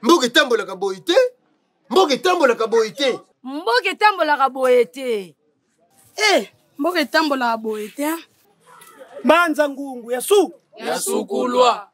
Mboke tambola kaboite. Mboke tambola kaboite. Mboke tambola kaboite. Mboke tambola kaboite. Banza ngungu yasukulwa.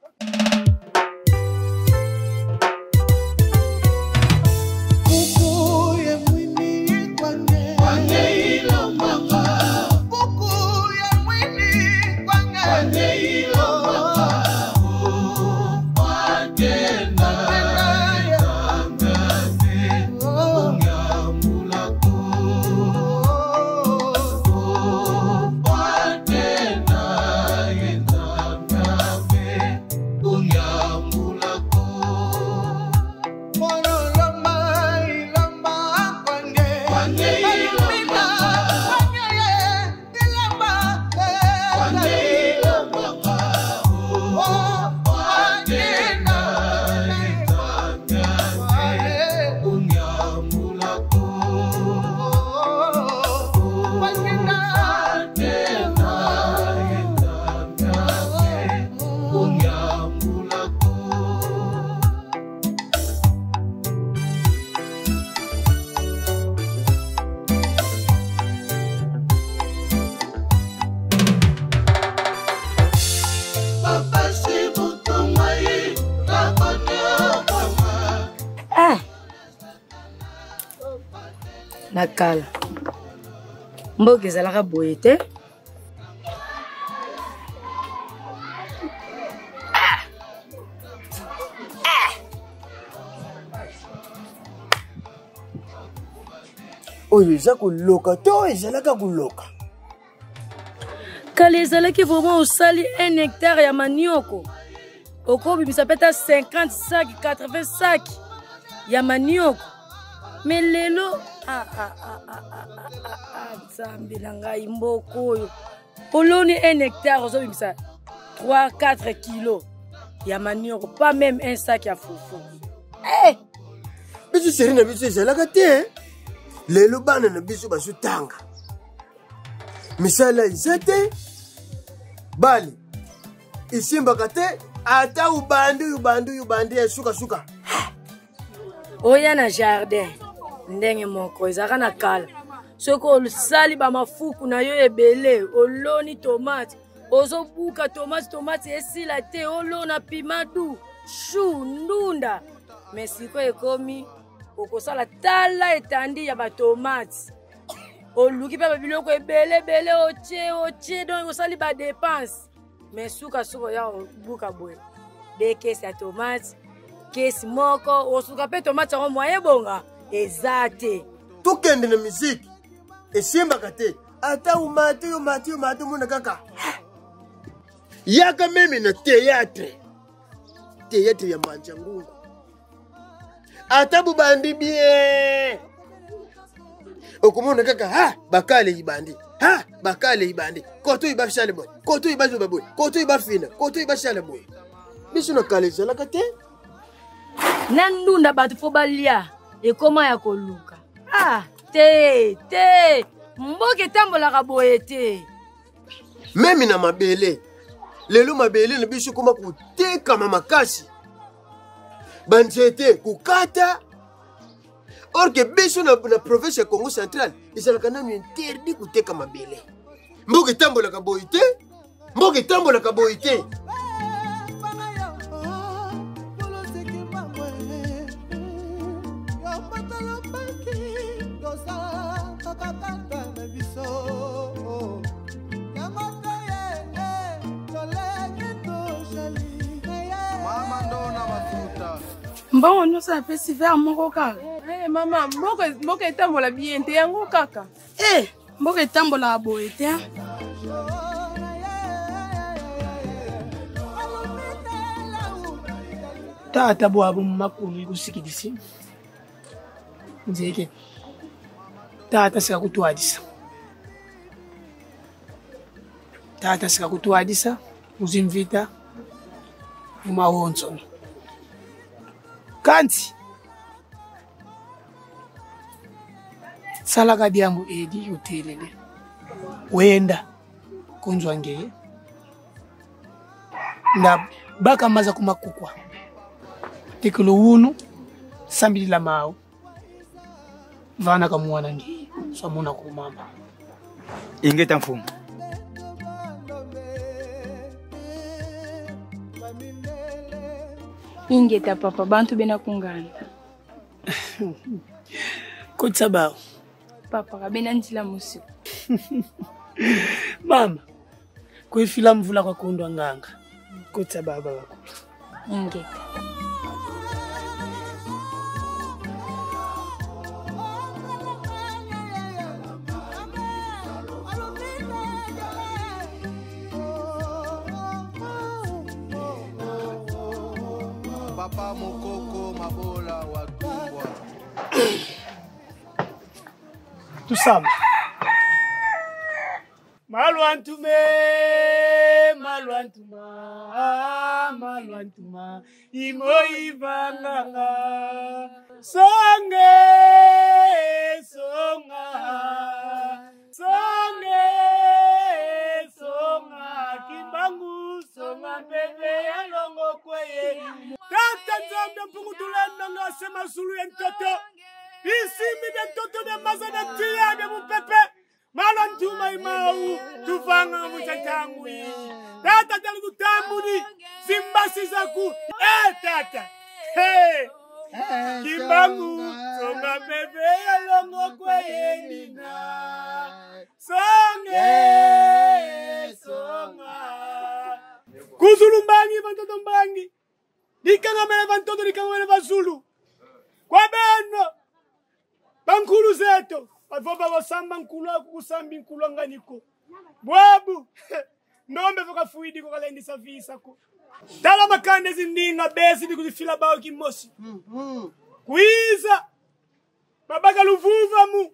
Nakala. Mboke ezalaka boye te. Oyo eza koloka to ezalaka koloka. Kala ezalaki vraiment osali 1 hectare ya manioko. Okobimisa peta 50 sacs, 80 sacs ya manioko. Mais lelo Nzambe na ngai mboko oyo. Poloni 1 hectare ozobimisa 3-4 kilos ya manioko, pas même un sac ya fufu. Biso seri na biso ezalaka te. Lelo bana na biso basutanga. Misala eza te. Bali isimbaka te. Ata ubandi ya suka. Oya na jardin ndenge moko ezaka na kala. Soko osali ba mafuku na yo ebele, oloni tomate, ozobuka tomate esila te, olona pimadu, chou, ndunda. Mais siko ekomi okosala tala etandi ya ba tomate. Oluki pa biloko ebele otie donc osali ba dépense. Mais suka ya buka boy. De kesi ya tomate, kesi moko, osuka pe tomate yango moyen bonga ezate. Tukende na musique. Esimbaka te. Ata umate muna kaka. Yaka meme na théâtre. Théâtre ya Manjangungu. Ata bubandi bien. Okumuna kaka bakale ibandi. Koto iba shale boy. Koto iba zuba boy. Koto iba fina. Koto iba shale boy. Biso na kale zalaka te. Nandunda batu fo balia ekoma ya koluka. Te. Mboke tambola boye te. Memi na mabele. Lelo mabele na biso koma kuteka makasi. Banjete kukata. Or que biso na province ya Congo Central ezalaka nanu interdit kuteka mabele. Mboke tambola boye te. Mbongo nyonso apesi ver moko kaka. Mama, mboka etambola bien te yango kaka. Mboka etambola boye te. Tata bwabo makulu ikusikidisi. Nzeke. Tata sika kutwadisa. Uzimvita. Umahonzo. Kanti. Salaka diambu edi utelele. Wenda. Kunzwa ngeye. Na baka maza kumakukwa. Tekulu unu Sambili la mau. Vana kamuana ngi. Samuna kumamba. Ingeta mfumo. Ingeta papa bantu bena kungana. Kutsabao. Papa kabena ntila musiku. Mama. Kuifila mvula kwa kundwa nganga. Kutsabao baba. Ingeta. Papa mokoko mabola watumbwa. Tusama. Malwantuma. Imoivanga. Songa. Kimbangu songa bebe alongo kweye. Tata nzambe mpungutulanda ngasema sulu ya mtoto. Isimi de mtoto de mazana tia de mupepe. Malwantuma imau tufanga mchantangu. Tata tali kutambuni simbasi zaku. Tata. Hey. Kimbangu songa bebe alongo kweye nina. Songa. Kuzulumbangi bantoto mbangi. Dikanga mele bantoto dikanga mele bazulu. Kwa beno. Bankulu zeto. Avoba wasamba nkulu kusambi nkulu nganiko. Bwabu. Nombe voka fuidi kwa kalendi savisa ko. Tala makande zindinga besi dikuzifila bao kimosi. Kuiza. Babaka luvuva mu.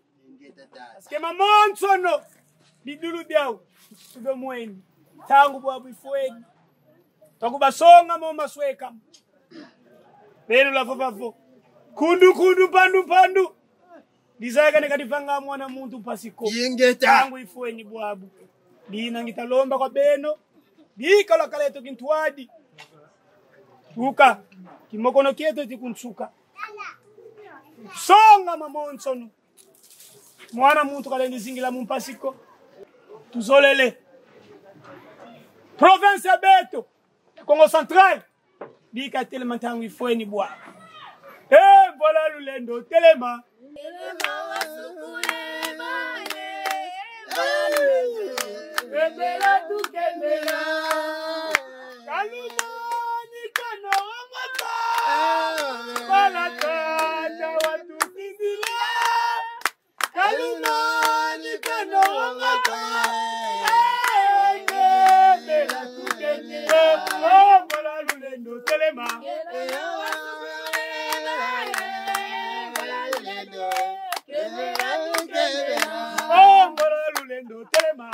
Skema monsono. Bidulu biao. Tudo mweni. Tangu bwabu ifueni. Tangu basonga moma sweka. Benu la fofafo. Kundu pandu. Dizaga nekadifanga mwana muntu pasiko. Ingeta. Tangu ifueni bwabu. Dina ngitalomba kwa beno. Bika la kaleto kintuadi. Uka. Kimokono kieto tikunsuka. Songa mamonsono. Mwana muntu kalendi zingila mumpasiko. Tuzolele. Province ya Beto. Congo Central. Bika telema tangu ifueni bwa. Voilà lulendo telema. Ebela tukendela. Kalumani kana wamata. Balatata watu kindila. Kalumani kana wamata. Ebela tukendela. Voilà lulendo telema. Lulendo telema.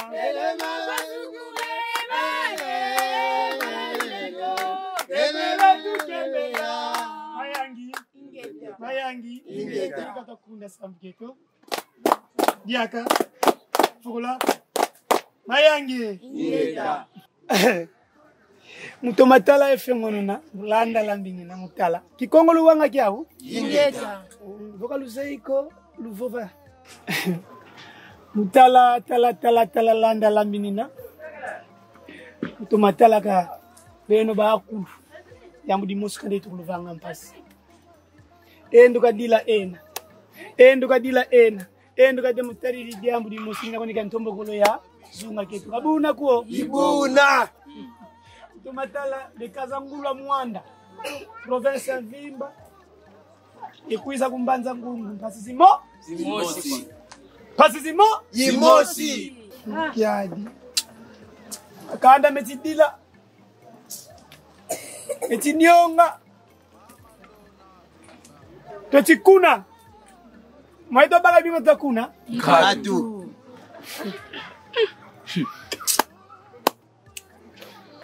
Mayangi ingeta kunda samketo diaka fugula mayangi ingeta mutomatala efengono na landa lambingi na mutala kikongo luwanga kyao ingeta voka luseiko luvova mutala tala landa lambinina mutomatala ka beno ba akulu yambu di muska de tuluvanga mpasi enduka dila ena enduka de mutari di yambu di musinga koni kantombo kolo ya zunga ketu kabuna kuo Ibuna. mutomatala de kazangulwa mwanda province ya Vimba ikuiza kumbanza ngungu pasizimo Simosi. pasizimo Yimosi. Kiadi. Akanda metidila. Metinyonga. Tochikuna. Maido baga bima takuna. Katu.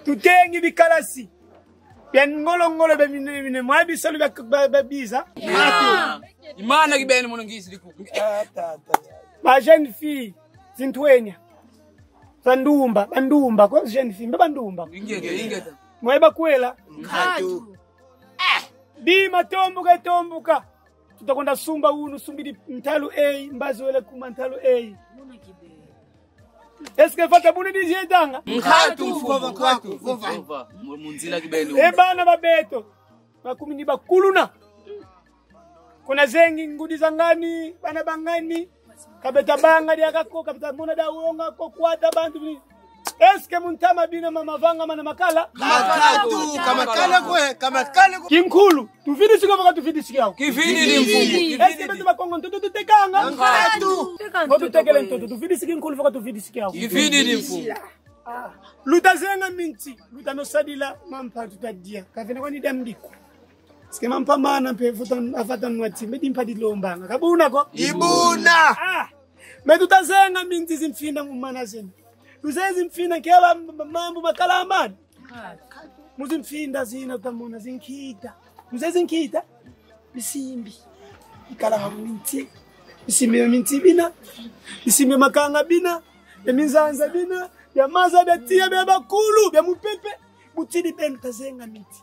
Tutengi bikalasi. Bien ngolo bemine mwabi salu babiza. Imana kibeni monongisi liku. Ma jeune fille zintwenya. Bandumba ko jeune fille bandumba. Ingeta. Mweba kwela. Katu. Dima tombuka. Tutakwenda sumba unu sumbidi mtalu A mbazi wele kuma mtalu A. Eske fata buni DJ danga? Mkhatu mkhatu. Munzila kibeni. Ebana babeto. Makumi ni bakuluna. Kuna zengi ngudi zangani, bana bangani. Kabeta banga dia kako, kabeta mona da uonga ko kwata bantu. Eske muntama bina mama vanga mana makala? Makatu, kamakala kwe. Kinkulu, tufidi sika baka tufidi sika. Kifidi ni mfumu. Eske betu bakongo ntoto tutekanga? Makatu. Ngoto tekele ntoto, tufidi sika nkulu baka tufidi sika. Kifidi ni mfumu. Luta zenga minti, luta no sadila mampa tutadia. Kafena kwa ni damdiko. Ske mampa mana mpe afata mwati, medi mpadi lombanga. Kabuna ko? Ibuna. Medu tazenga minti zimfinda mumana zenu. Luzezi mfinda kela mambo makala amani. Muzimfinda zina utamona zinkita. Luzezi nkita. Bisimbi. Ikala haminti. Bisimbi minti bina. Bisimbi makanga bina. Eminzanza bina. Ya maza betia beba kulu. Ya mupepe. Mutidi benu tazenga minti.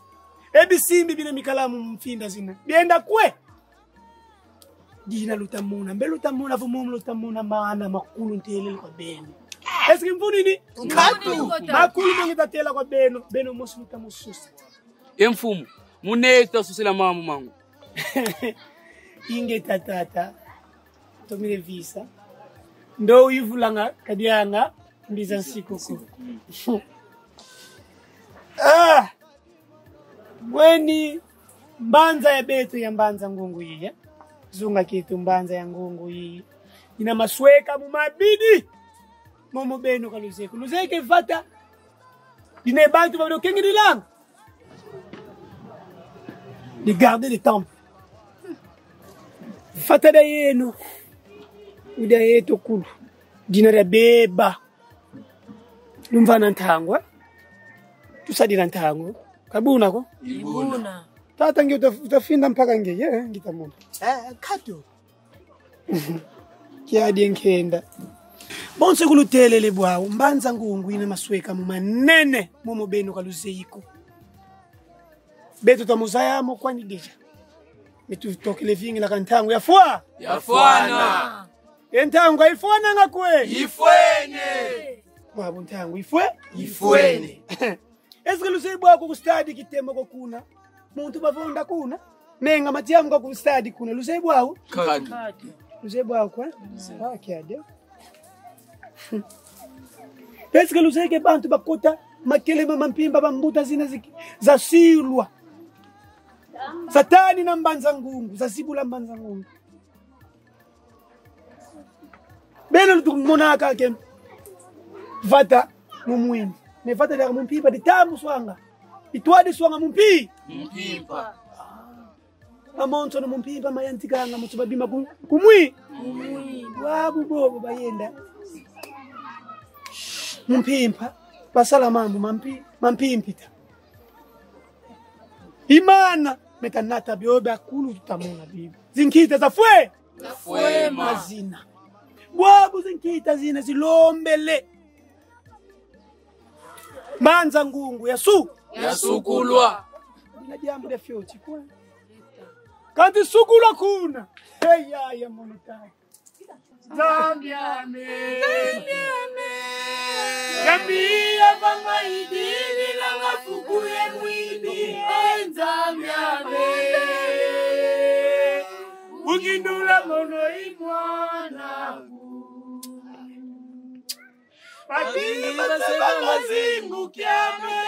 Ebisimbi bina mikalamu mfinda zina. Bienda kwe. Jina lutamuna. Mbe lutamuna vumumu lutamuna maana makulu ntelele kwa benu. Eske mfuni ni? Mkhatu. Makulu mongita tela kwa beno mosu mutamususa. Mfumu. Muneta susila mamu mangu. Inge tatata. Tomile visa. Ndo yivulanga kadianga mbiza nsikuku. Mweni mbanza ya beto ya mbanza ngungu hii. Zunga kitu mbanza ya ngungu hii. Ina masweka mumabidi. Momo beno kaluzeko. Luzeke fata. Dine bantu babdo kengi dilang. Di garder le temple. Fata da yeno. Uda yeto kulu. Dina da beba. Lumvana ntangwa. Tusadira ntangwa. Kabuna ko? Ibuna. Tata nge utafinda mpaka nge. Ye, ngitamuna. Kato. Kia dienkenda. Bonse kulutelele bwawo mbanza ngungu ina masweka mumanene momo beno kaluzeiko. Beto tamuzaya mo kwani deja. Metu tokele vingi la kantangu ya fwa. Ya fwana. Entangu ifwana ngakwe. Ifwene. Bwabo ntangu ifwe. Ifwene. Eske luze bwako kustadi kitemo ko kuna. Muntu bavonda kuna. Menga matiamu ko kustadi kuna luze bwawo. Kadu. Luze bwawo kwa. Kiade. Eske luzeke bantu bakota makele mampimba bambuta zina za silwa. Satani na mbanza ngungu, za sibula mbanza ngungu. Beno lutumona kake. Vata mumwini. Me vata da mumpimba de tamu swanga. Itwade swanga mumpi. Mpimpa. Amonto no mumpimba mayantikanga mutubabima kumwi. Wabu bobo bayenda. Mumpimpa basala mambo mampimpita imana metanata biobe akulu tutamona bibi zinkita za fwe mazina wabu zinkita zina zilombele manza ngungu yasukulwa ina jambo la fyoti kwa kanti sukulwa kuna heya ya monotaka Zambiame Gambia banga idini langa fukuye mwini Zambiame Ugindula mono imwana Patini baseba mazingu kiame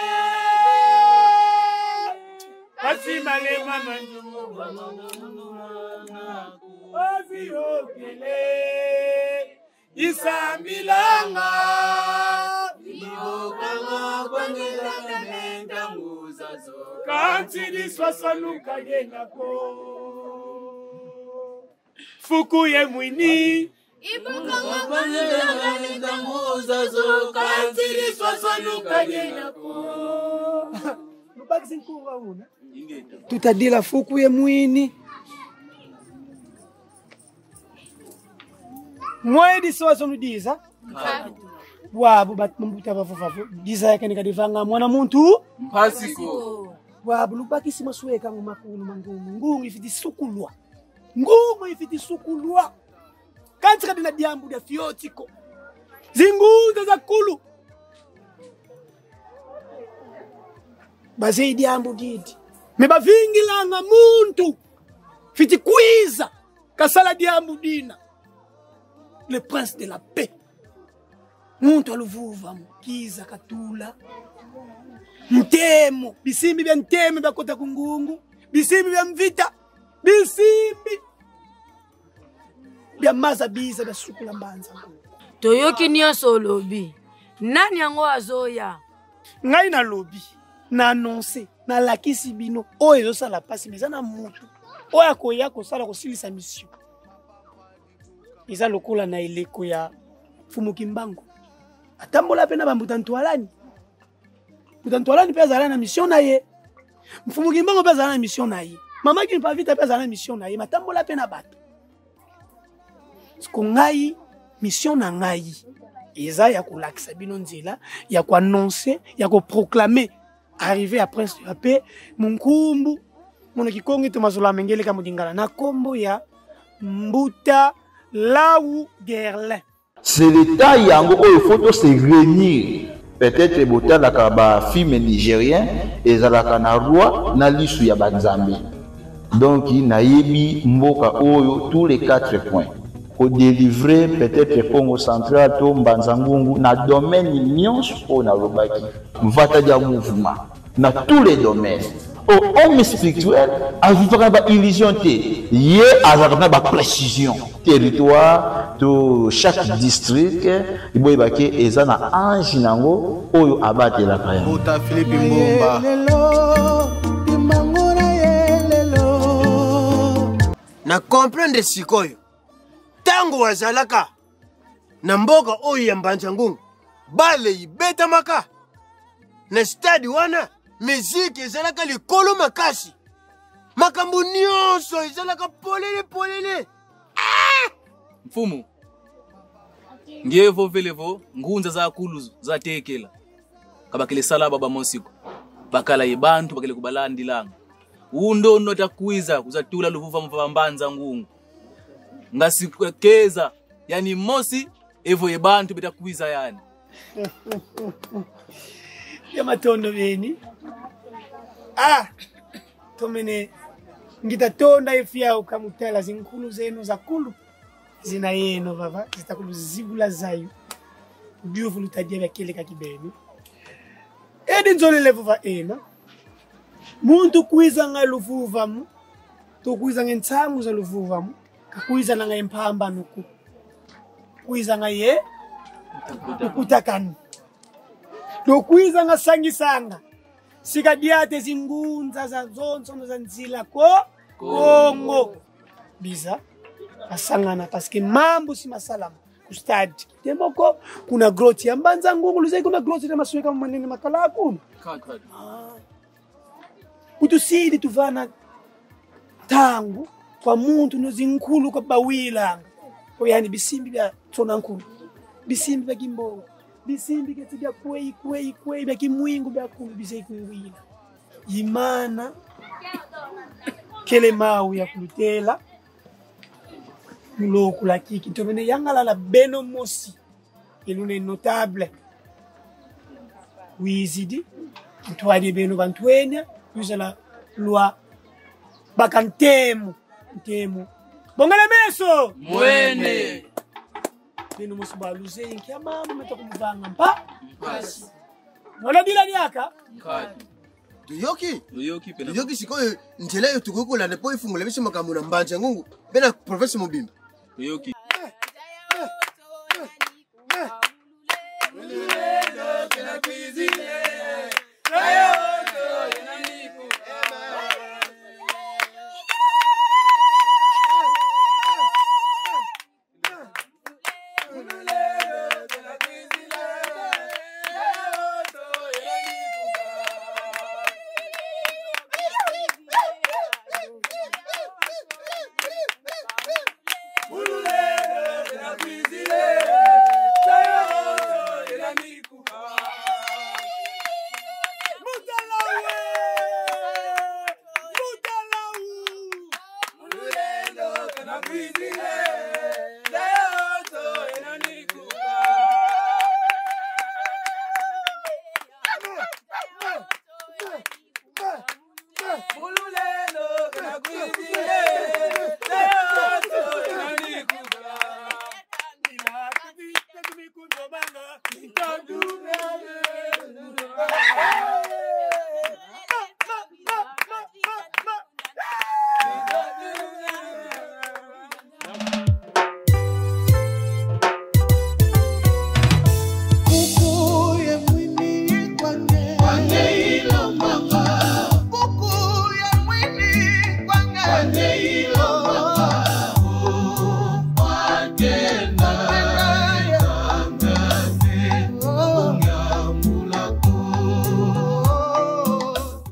Pasimale mama njungu Oziokele Isambilanga Ibokanga kwangela kamenda nguzazo Kanti diswasanuka genako Fukuye mwini Ibokanga kwangela kamenda nguzazo Kanti diswasanuka genako Lubaki zinkuwa una Tutadila fukuye mwini Mwedi swazo nudiza wabo batmbuta bavuvavu diza yake nikadivanga mwana muntu Mpasiko wabulubaki simasweka ngumakulu mangumu ngungu ifiti sukulwa ngungu ifiti sukulwa kanti kadina diambu dia fiotiko zingunza za kulu bazei diambu didi meba vingilanga muntu fiti kwiza kasala diambu dina le prince de la paix muntu aluvuva mkiza katula mtemo bisimbi bya ntemo bya kota kungungu bisimbi bya mvita bisimbi bya maza biza bya sukula mbanza toyoki nyonso lobi nani yango azoya ngai na lobi na annoncer na lakisi bino oyo ezosala pasi meza na mutu oyo akoya kosala kosilisa mission eza lokola na eleko ya Fumuki Mbango atambola pe na bambutantwalani Mutantwalani pe azala na mission na ye Fumuki Mbango pe azala na mission na ye mama ki pa vite pe azala na mission na ye matambola pe na bato sko ngai mission na ngai eza ya kolakisa bino nzela ya ko annoncer ya ko proclamer arrivé à Prince de la Paix munkumbu mono kikongi to mazula mengele ka mudingala na kombo ya Mbuta Laou Gerlin. C'est l'état yango il faut se réunir. Peut-être bota la kaba film nigérien et zalaka na roi na lisu ya banzambe. Donc na yebi mboka oyo tous les 4 points. Pour délivrer peut-être Congo central to Mbanzangungu na domaine nyonso o na lobaki. Mvata dia mouvement na tous les domaines. Au homme spirituel, a vivre ba illusion té. Yé azakna ba précision. Territoire to chaque district, iboy baké ezana ange nango oyo abate la kaya. Bota Philippe Mbomba. Na comprendre sikoyo. Tango wazalaka na mboka oyo ya Mbanzangungu bale ibeta maka na stadi wana muziki ezalaka likolo makasi makambo nyonso ezalaka polele mfumu ngevo velevo ngunza za kulu za tekela kabakile salaba ba monsiko bakala yebantu bakile kubalandi langa undo nota kuiza kuzatula luvuva mvambanza ngungu ngasikeza yani mosi evo yebantu betakuiza yani ya matondo beni tomene ngitatonda ifia ukamutela zinkulu zenu za kulu zina yeno baba zitakulu zibula zayo dio vulutadia kile kakibeni edi nzolele vuva ena muntu kuiza ngaluvuva mu to kuiza ngentsangu za luvuva mu kakuiza na ngempamba nuku kuiza ngaye ukutakani lokuiza ngasangisanga sikadiate zingunza za zonso za nzila Kongo biza asangana paske mambo si masalamu kustadi temoko kuna growth ya Mbanzangungu luzai kuna growth ya masweka manene makala kuna utusidi tuvana tangu kwa muntu nozinkulu kwa bawila oyani bisimbi bya tsonankulu bisimbi bya Kimbo bisimbi ketibya kwei bya Kimwingu bya kulu bizai kuwila imana kele mau ya kulutela mulo kulakiki tomene yangala la beno mosi elune notable wizidi ntwadi beno bantwenya yuzala lwa bakantemu ntemu bongala meso mwene beno mosi baluze inkia mama metakumvanga mpa wala bila diaka kadi Tuyoki sikoyo njela yo tukukula nepo ifungule bishi makambo na Mbanzangungu bena professor Mobimba tuyoki Ulule Abidile